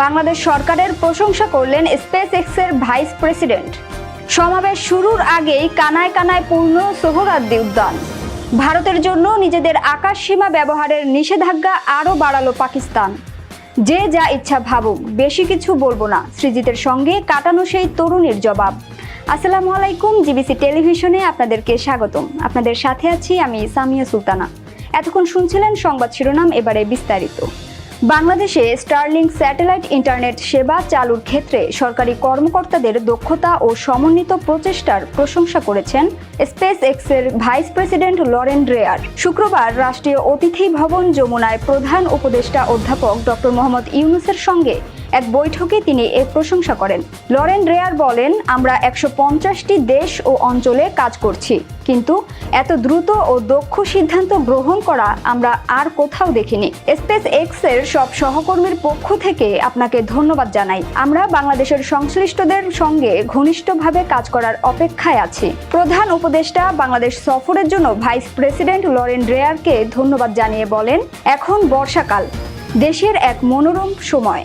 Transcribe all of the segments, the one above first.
বাংলাদেশ সরকারের প্রশংসা করলেন স্পেসএক্সের ভাইস প্রেসিডেন্ট। সমাবেশ শুরুর আগেই কানায় কানায় পূর্ণ সোহরাওয়ার্দী উদ্যান। ভারতের জন্য নিজেদের আকাশ সীমা ব্যবহারের নিষেধাজ্ঞা আরও বাড়ালো পাকিস্তান। যে যা ইচ্ছা ভাবুক, বেশি কিছু বলবো না, সৃজিতের সঙ্গে কাটানো সেই তরুণীর জবাব। আসসালামু আলাইকুম, জিবিসি টেলিভিশনে আপনাদেরকে স্বাগতম। আপনাদের সাথে আছি আমি সামিয়া সুলতানা। এতক্ষণ শুনছিলেন সংবাদ শিরোনাম, এবারে বিস্তারিত। বাংলাদেশে স্টারলিংক স্যাটেলাইট ইন্টারনেট সেবা চালুর ক্ষেত্রে সরকারি কর্মকর্তাদের দক্ষতা ও সমন্বিত প্রচেষ্টার প্রশংসা করেছেন স্পেসএক্সের ভাইস প্রেসিডেন্ট লরেন ড্রেয়ার। শুক্রবার রাষ্ট্রীয় অতিথি ভবন যমুনায় প্রধান উপদেষ্টা অধ্যাপক ডক্টর মোহাম্মদ ইউনূসের সঙ্গে এক বৈঠকে তিনি এ প্রশংসা করেন। লরেন ড্রেয়ার বলেন, আমরা 150টি দেশ ও অঞ্চলে কাজ করছি, কিন্তু এত দ্রুত ও দক্ষ সিদ্ধান্ত গ্রহণ করা আমরা আর কোথাও দেখিনি। স্পেসএক্সের সব সহকর্মীর পক্ষ থেকে আপনাকে ধন্যবাদ জানাই। আমরা বাংলাদেশের সংশ্লিষ্টদের সঙ্গে ঘনিষ্ঠভাবে কাজ করার অপেক্ষায় আছি। প্রধান উপদেষ্টা বাংলাদেশ সফরের জন্য ভাইস প্রেসিডেন্ট লরেন ড্রেয়ারকে ধন্যবাদ জানিয়ে বলেন, এখন বর্ষাকাল, দেশের এক মনোরম সময়,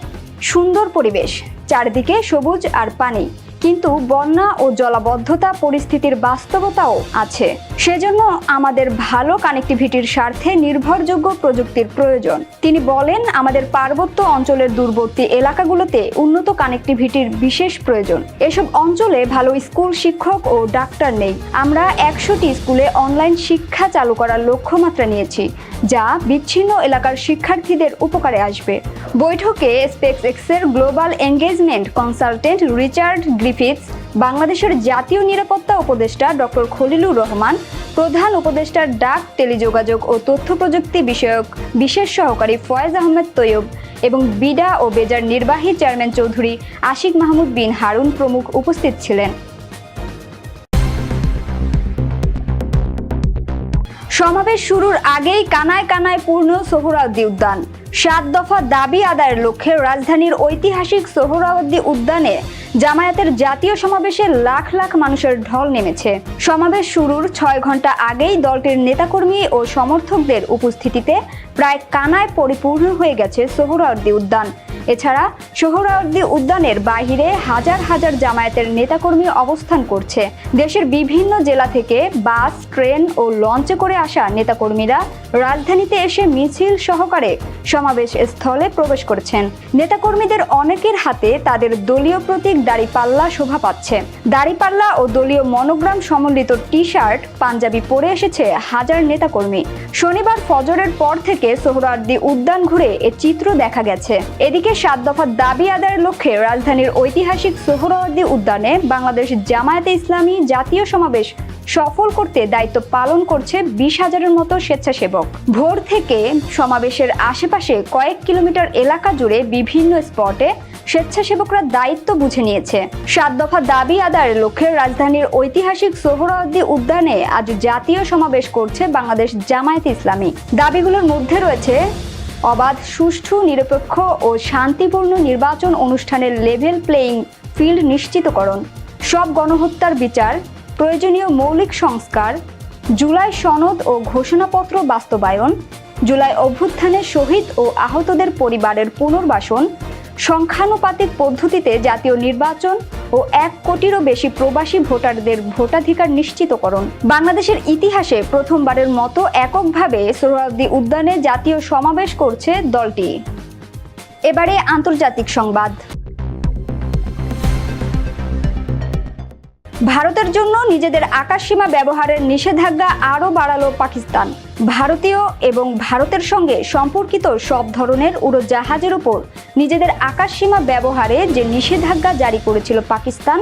সুন্দর পরিবেশ, চারদিকে সবুজ আর পানি, কিন্তু বন্যা ও জলাবদ্ধতা পরিস্থিতির বাস্তবতাও আছে। সেজন্য আমাদের ভালো কানেক্টিভিটির স্বার্থে নির্ভরযোগ্য প্রযুক্তির প্রয়োজন। তিনি বলেন, আমাদের পার্বত্য অঞ্চলের দূরবর্তী এলাকাগুলোতে উন্নত কানেক্টিভিটির বিশেষ প্রয়োজন। এসব অঞ্চলে ভালো স্কুল শিক্ষক ও ডাক্তার নেই। আমরা 100টি স্কুলে অনলাইন শিক্ষা চালু করার লক্ষ্যমাত্রা নিয়েছি, যা বিচ্ছিন্ন এলাকার শিক্ষার্থীদের উপকারে আসবে। বৈঠকে স্পেসএক্সের global engagement consultant Richard Griffiths, বাংলাদেশের জাতীয় নিরাপত্তা উপদেষ্টা ডক্টর খলিলুর রহমান, প্রধান উপদেষ্টার ডাক, টেলিযোগাযোগ ও তথ্য প্রযুক্তি বিষয়ক বিশেষ সহকারী ফয়েজ আহমেদ তৈয়ব এবং বিডা ও বেজার নির্বাহী চেয়ারম্যান চৌধুরী আশিক মাহমুদ বিন হারুন প্রমুখ উপস্থিত ছিলেন। সমাবেশ শুরুর আগেই কানায় কানায় পূর্ণ সোহরাওয়ার্দী উদ্যান। 7 দফা দাবি আদায়ের লক্ষ্যে রাজধানীর ঐতিহাসিক সোহরাওয়ার্দী উদ্যানে জামায়াতের জাতীয় সমাবেশে লাখ লাখ মানুষের ঢল নেমেছে। সমাবেশ শুরুর 6 ঘন্টা আগেই দলটির নেতাকর্মী ও সমর্থকদের উপস্থিতিতে প্রায় কানায় পরিপূর্ণ হয়ে গেছে সোহরাওয়ার্দী উদ্যান। এছাড়া সোহরাওয়ার্দী উদ্যানের বাহিরে হাজার হাজার জামায়াতের নেতাকর্মী অবস্থান করছে। দেশের বিভিন্ন জেলা থেকে বাস, ট্রেন ও লঞ্চে করে আসা নেতাকর্মীরা রাজধানীতে এসে মিছিল সহকারে সমাবেশ স্থলে প্রবেশ করছেন। নেতাকর্মীদের অনেকের হাতে তাদের দলীয় প্রতীক দাড়িপাল্লা শোভা পাচ্ছে। দাড়িপাল্লা ও দলীয় মনোগ্রাম সমন্বিত টি-শার্ট, পাঞ্জাবি পরে এসেছে হাজার নেতাকর্মী। শনিবার ফজরের পর থেকে সোহরাওয়ার্দী উদ্যান ঘুরে এ চিত্র দেখা গেছে। এদিকে 7 দফা দাবি আদায়ের লক্ষ্যে রাজধানীর ঐতিহাসিক সোহরাওয়ার্দী উদ্যানে বাংলাদেশ জামায়াতে ইসলামী জাতীয় সমাবেশ সফল করতে দায়িত্ব পালন করছে 20,000-এর মতো স্বেচ্ছাসেবক। ভোর থেকে সমাবেশের আশেপাশে কয়েক কিলোমিটার এলাকা জুড়ে বিভিন্ন স্পটে স্বেচ্ছাসেবকরা দায়িত্ব বুঝে নিয়েছে। 7 দফা দাবি আদায়ের লক্ষ্যে রাজধানীর ঐতিহাসিক সোহরাওয়ার্দী উদ্যানে আজ জাতীয় সমাবেশ করছে বাংলাদেশ জামায়াতে ইসলামী। দাবিগুলোর মধ্যে রয়েছে অবাধ, সুষ্ঠু, নিরপেক্ষ ও শান্তিপূর্ণ নির্বাচন অনুষ্ঠানের লেভেল প্লেয়িং ফিল্ড নিশ্চিতকরণ, সব গণহত্যার বিচার, প্রয়োজনীয় মৌলিক সংস্কার, জুলাই সনদ ও ঘোষণাপত্র বাস্তবায়ন, জুলাই অভ্যুত্থানে শহীদ ও আহতদের পরিবারের পুনর্বাসন, সংখ্যানুপাতিক পদ্ধতিতে জাতীয় নির্বাচন ও 1 কোটিরও বেশি প্রবাসী ভোটারদের ভোটাধিকার নিশ্চিতকরণ। বাংলাদেশের ইতিহাসে প্রথমবারের মতো এককভাবে সোহরাওয়ার্দী উদ্যানে জাতীয় সমাবেশ করছে দলটি। এবারে আন্তর্জাতিক সংবাদ। ভারতের জন্য নিজেদের আকাশসীমা ব্যবহারের নিষেধাজ্ঞা আরও বাড়ালো পাকিস্তান। ভারতীয় এবং ভারতের সঙ্গে সম্পর্কিত সব ধরনের উড়োজাহাজের উপর নিজেদের আকাশসীমা ব্যবহারে যে নিষেধাজ্ঞা জারি করেছিল পাকিস্তান,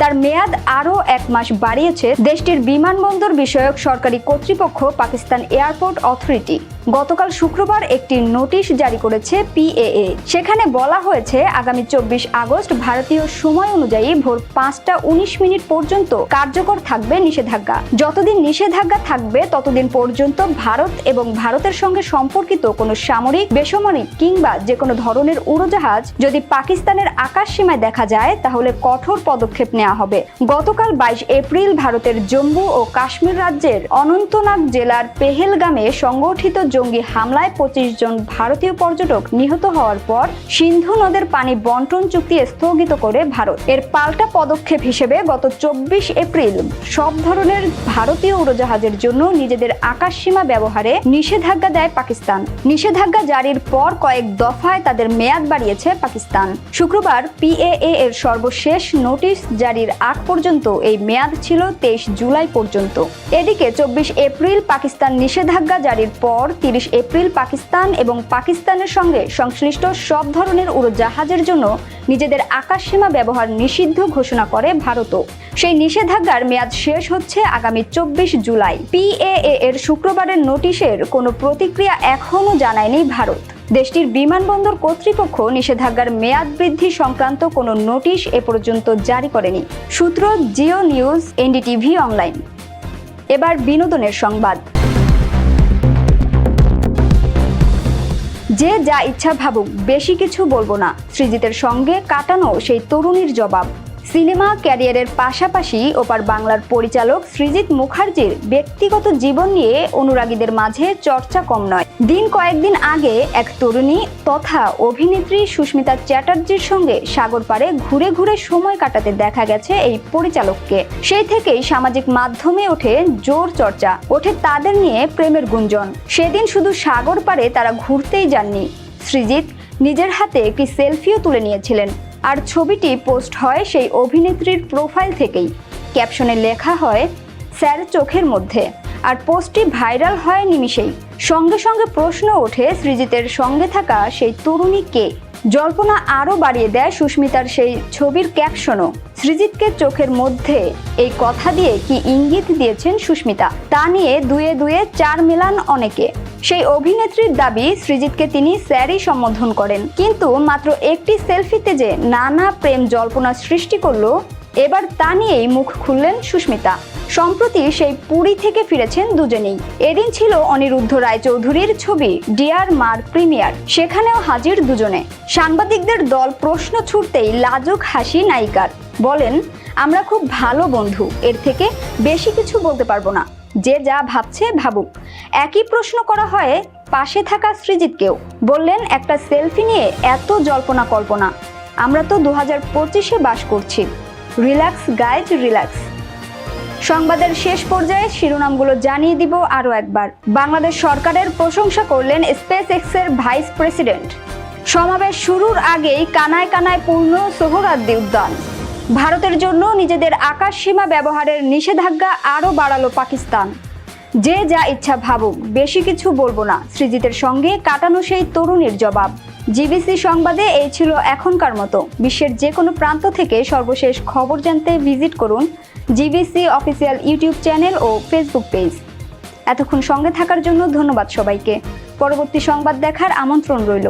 তার মেয়াদ আরও 1 মাস বাড়িয়েছে দেশটির বিমানবন্দর বিষয়ক সরকারি কর্তৃপক্ষ পাকিস্তান এয়ারপোর্ট অথরিটি। গতকাল শুক্রবার একটি নোটিশ জারি করেছে পিএএ। সেখানে বলা হয়েছে, আগামী 24 আগস্ট ভারতীয় সময় অনুযায়ী ভোর 5টা 19 পর্যন্ত কার্যকর থাকবে নিষেধাজ্ঞা। যতদিন নিষেধাজ্ঞা থাকবে ততদিন পর্যন্ত ভারত এবং ভারতের সঙ্গে সম্পর্কিত কোনো সামরিক, বেসামরিক কিংবা যে কোনো ধরনের উড়োজাহাজ যদি পাকিস্তানের আকাশ সীমায় দেখা যায়, তাহলে কঠোর পদক্ষেপ নেওয়া হবে। গতকাল 22 এপ্রিল ভারতের জম্মু ও কাশ্মীর রাজ্যের অনন্তনাগ জেলার পেহেলগামে সংগঠিত জঙ্গি হামলায় 25 জন ভারতীয় পর্যটক নিহত হওয়ার পর সিন্ধু নদের পানি বন্টন চুক্তি স্থগিত করে ভারত। এর পাল্টা পদক্ষেপ হিসেবে গত 24 এপ্রিল সব ধরনের ভারতীয় উড়োজাহাজের জন্য নিজেদের আকাশসীমা ব্যবহারে নিষেধাজ্ঞা দেয় পাকিস্তান। নিষেধাজ্ঞা জারির পর কয়েক দফায় তাদের মেয়াদ বাড়িয়েছে পাকিস্তান। শুক্রবার PAA এর সর্বশেষ নোটিশ জারির আগ পর্যন্ত এই মেয়াদ ছিল 23 জুলাই পর্যন্ত। এদিকে 24 এপ্রিল পাকিস্তান নিষেধাজ্ঞা জারির পর 30 এপ্রিল পাকিস্তান এবং পাকিস্তানের সঙ্গে সংশ্লিষ্ট সব ধরনের উড়োজাহাজের জন্য নিজেদের আকাশসীমা ব্যবহার নিষিদ্ধ ঘোষণা করে ভারতও। সেই নিষেধাজ্ঞার মেয়াদ শেষ হচ্ছে আগামী 24 জুলাই। PAA এর শুক্রবারের নোটিশের কোনো প্রতিক্রিয়া এখনও জানায়নি ভারত। দেশটির বিমানবন্দর কর্তৃপক্ষ নিষেধাজ্ঞার মেয়াদ বৃদ্ধি সংক্রান্ত কোনো নোটিশ এ পর্যন্ত জারি করেনি। সূত্র জিও নিউজ, NDTV অনলাইন। এবার বিনোদনের সংবাদ। যে যা ইচ্ছা ভাবুক, বেশি কিছু বলবো না, সৃজিতের সঙ্গে কাটানো সেই তরুণীর জবাব। সিনেমা ক্যারিয়ারের পাশাপাশি ওপার বাংলার পরিচালক সৃজিত মুখার্জির ব্যক্তিগত জীবন নিয়ে অনুরাগীদের মাঝে চর্চা কম নয়। কয়েকদিন আগে এক তরুণী তথা অভিনেত্রী সুস্মিতা চ্যাটার্জির সঙ্গে সাগর পাড়ে ঘুরে ঘুরে সময় কাটাতে দেখা গেছে এই পরিচালককে। সেই থেকেই সামাজিক মাধ্যমে ওঠে জোর চর্চা, ওঠে তাদের নিয়ে প্রেমের গুঞ্জন। সেদিন শুধু সাগর পাড়ে তারা ঘুরতেই যাননি, সৃজিত নিজের হাতে একটি সেলফিও তুলে নিয়েছিলেন। আর ছবিটি পোস্ট হয় সেই অভিনেত্রীর প্রোফাইল থেকেই। ক্যাপশনে লেখা হয় স্যার চোখের মধ্যে, আর পোস্টটি ভাইরাল হয় নিমিষেই। সঙ্গে সঙ্গে প্রশ্ন ওঠে সৃজিতের সঙ্গে থাকা সেই তরুণী কে। জল্পনা আরও বাড়িয়ে দেয় সুস্মিতার সেই ছবির ক্যাপশনও। সৃজিতকে চোখের মধ্যে এই কথা দিয়ে কি ইঙ্গিত দিয়েছেন সুস্মিতা, তা নিয়ে দুয়ে দুয়ে চার মেলান অনেকে। সেই অভিনেত্রীর দাবি সৃজিতকে তিনি স্যারই সম্বোধন করেন, কিন্তু মাত্র একটি সেলফিতে যে নানা প্রেম জল্পনা সৃষ্টি করলো, এবার তা নিয়েই মুখ খুললেন সুস্মিতা। সম্প্রতি সেই পুরী থেকে ফিরেছেন দুজনেই। এদিন ছিল অনিরুদ্ধ রায়চৌধুরীর ছবি ডিয়ার মার প্রিমিয়ার, সেখানেও হাজির দুজনে। সাংবাদিকদের দল প্রশ্ন ছুড়তেই লাজুক হাসি নায়িকার। বলেন, আমরা খুব ভালো বন্ধু, এর থেকে বেশি কিছু বলতে পারবো না, যে যা ভাবছে ভাবুক। একই প্রশ্ন করা হয় পাশে থাকা সৃজিতকেও। বললেন, একটা সেলফি নিয়ে এত জল্পনা কল্পনা, আমরা তো 2025-এ বাস করছি। Relax guys, relax. সংবাদের শেষ পর্যায়ে শিরোনামগুলো জানিয়ে দিব আরও একবার। বাংলাদেশ সরকারের প্রশংসা করলেন SpaceX এর ভাইস প্রেসিডেন্ট। সমাবেশ শুরুর আগেই কানায় কানায় পূর্ণ সোহরাওয়ার্দী উদ্যান। ভারতের জন্য নিজেদের আকাশসীমা ব্যবহারের নিষেধাজ্ঞা আরও বাড়ালো পাকিস্তান। যে যা ইচ্ছা ভাবুক, বেশি কিছু বলবো না, সৃজিতের সঙ্গে কাটানো সেই তরুণীর জবাব। GBC সংবাদে এই ছিল এখনকার মতো। বিশ্বের যে কোনো প্রান্ত থেকে সর্বশেষ খবর জানতে ভিজিট করুন GBC অফিসিয়াল ইউটিউব চ্যানেল ও ফেসবুক পেজ। এতক্ষণ সঙ্গে থাকার জন্য ধন্যবাদ সবাইকে। পরবর্তী সংবাদ দেখার আমন্ত্রণ রইল।